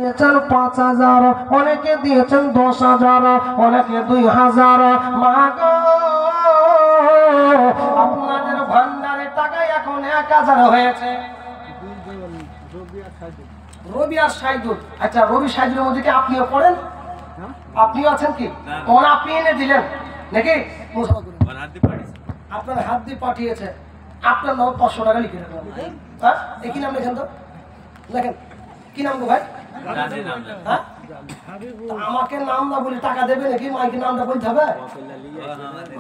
দিয়েছেন ৫,০০০, অনেকে দিয়েছেন ১০,০০০, অনেকে ২,০০০। মা গো, আপনাদের ভান্ডারের টাকায় এখন ১,০০০ হয়েছে। রবি আর সাইদুল, আচ্ছা রবি সাইদুলের মধ্যে কি আপনিও পড়েন? আপনিও আছেন কি? কোন আপনি এনে দিলেন নাকি? আপনার হাত দিয়ে পাঠিয়েছে, আপনার নাম ৫০০ টাকা লিখে রাখলাম। হ্যাঁ, কি নাম লেখেন তো, লেখেন কি নাম গো ভাই? হ্যাঁ, আমাকে নাম না বলে টাকা দেবে নাকি? মাইকে নামটা বলতে হবে।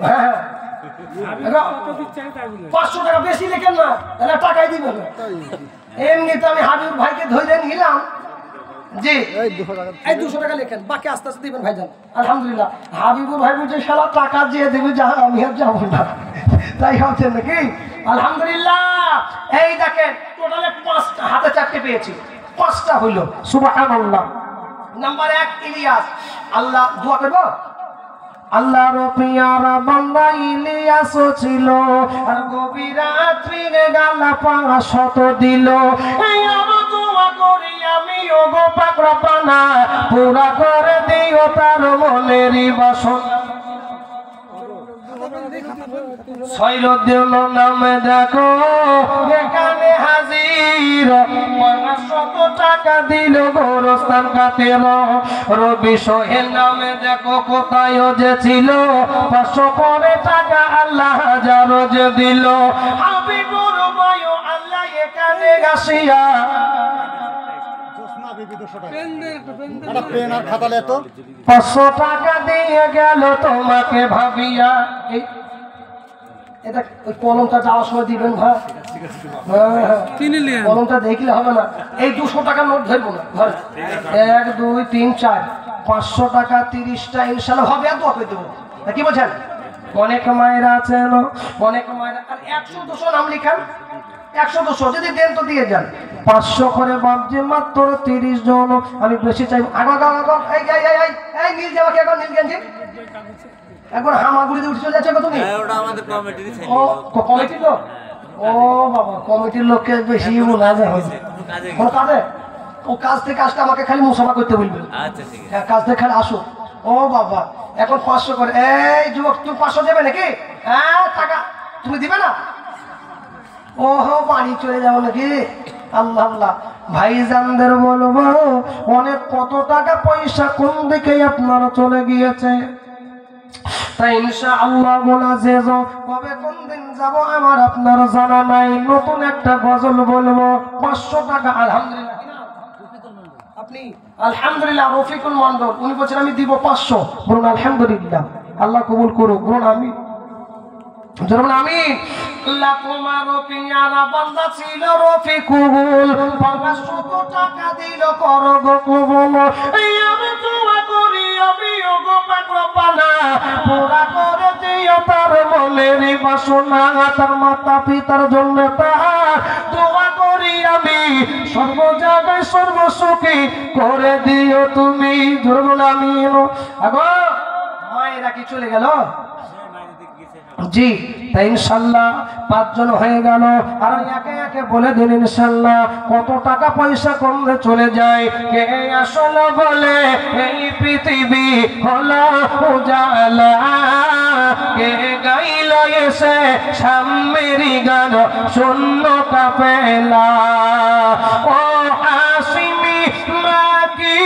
হ্যাঁ, ৫০০ টাকা বেশি লেখেন না, তাহলে টাকাই দিবেন না। এমনিতে আমি হাবিবুর ভাইকে ধরে নিলাম জি, এই ২০০ টাকা লেখেন, বাকি আস্তে আস্তে দিবেন ভাইজান। আলহামদুলিল্লাহ, হাবিবুর ভাই বলছে শালা টাকা দিয়ে দেবে, যা আমি আর যাবো না, তাই হচ্ছে নাকি? আলহামদুলিল্লাহ। এই দেখেন টোটালে ৫টা, হাতে ৪টে পেয়েছি, ৫টা হইল। সুবহানাল্লাহ। নাম্বার ১ ইলিয়াস। আল্লাহ দোয়া করব। আল্লাহর পিয়ারা বান্দা ইলিয়াস ছিল, আর গভীর রাত্রি গালা পাঙা শত দিল। এই আমার দোয়া করি আমি, ও গো পাক রব্বানা, পুরা করে দিও তার মনেরই বাসনা। সৈরুদ্দিন নামে দেখো এখানে হাজির, ৫০০ টাকা দিল গোরস্থান খাতের। রবি সোহেল নামে দেখো কোথায় যে ছিল, ৫০০ করে টাকা আল্লাহ ১,০০০ যে দিল। হাবিবুর ভাই আল্লাহ এখানে গাছিয়া ৫০০ টাকা দিয়ে গেল তোমাকে ভাবিয়া। এটা ওই কলমটা যাওয়ার সময় দিবেন ভাই, কলমটা দেখলে হবে না। এই ২০০ টাকার নোট ধরবো না, ধর ১ ২ ৩ ৪ ৫০০ টাকা ৩০টা ইনশাল্লাহ হবে, আর দোয়া করে দেবো। কি বলছেন? অনেক মায়েরা আছেন, অনেক মায়েরা ১০০ ২০০ নাম লিখান, ১০০ ২০০ যদি দেন তো দিয়ে যান। ৫০০ করে বাপজি মাত্র ৩০ জন, আমি বেশি চাই। এই নীল যাওয়া কি এখন? নীল গেঞ্জি একবার হামাগুড়িতে উঠে চলে যাচ্ছে কত? তুমি কমিটির লোক? ও বাবা, কমিটির লোককে বেশি মনে হয় কোন কাজে? ও কাজ থেকে আসলে আমাকে খালি মুসাফা করতে বলবেন। হ্যাঁ, কাজ থেকে খালি আসো। ও বাবা, এখন ৫০০ করে। এই যুবক, তুমি ৫০০ দেবে নাকি? হ্যাঁ, টাকা তুমি দিবে না? ও বাড়ি চলে যাবো নাকি? আল্লাহ আল্লাহ। ভাইজানদের বলবো, অনেক কত টাকা পয়সা কোন দিকে আপনারা চলে গিয়েছে। তাই ইনশাআল্লাহ বলা যে কবে কোন দিন যাব আমার আপনার জানা নাই। নতুন একটা গজল বলবো, ৫০০ টাকা। আলহামদুলিল্লাহ, আপনি আলহামদুলিল্লাহ রফিকুল মন্ডল, উনি বলছেন আমি দিব ৫০০। বলুন আলহামদুলিল্লাহ, আল্লাহ কবুল করুক। বলুন আমি তোমার পিয়ারা বান্দা ছিল রফিকুল, ৫০০ টাকা দিল কর গো কবুল। আমি দোয়া করি আমি, ও গো পাক রব্বানা, পুরা করে দিও তার মনেরই বাসনা। তার মাতা পিতার জন্য তার দোয়া করি আমি, সর্ব জায়গায় সর্বসুখী করে দিও তুমি। ধরুন আমি আগো মায়েরা কি চলে গেল? জি, তাই ইনশাল্লাহ ৫ জন হয়ে গেল। আর একে একে বলে দিন ইনশাল্লাহ কত টাকা পয়সা কমে চলে যায়। কে আসলো বলে এই পৃথিবী হলো উজালা, কে গাইল এসে সামেরি গান শূন্য কাফেলা। ও হাসিমি মাকি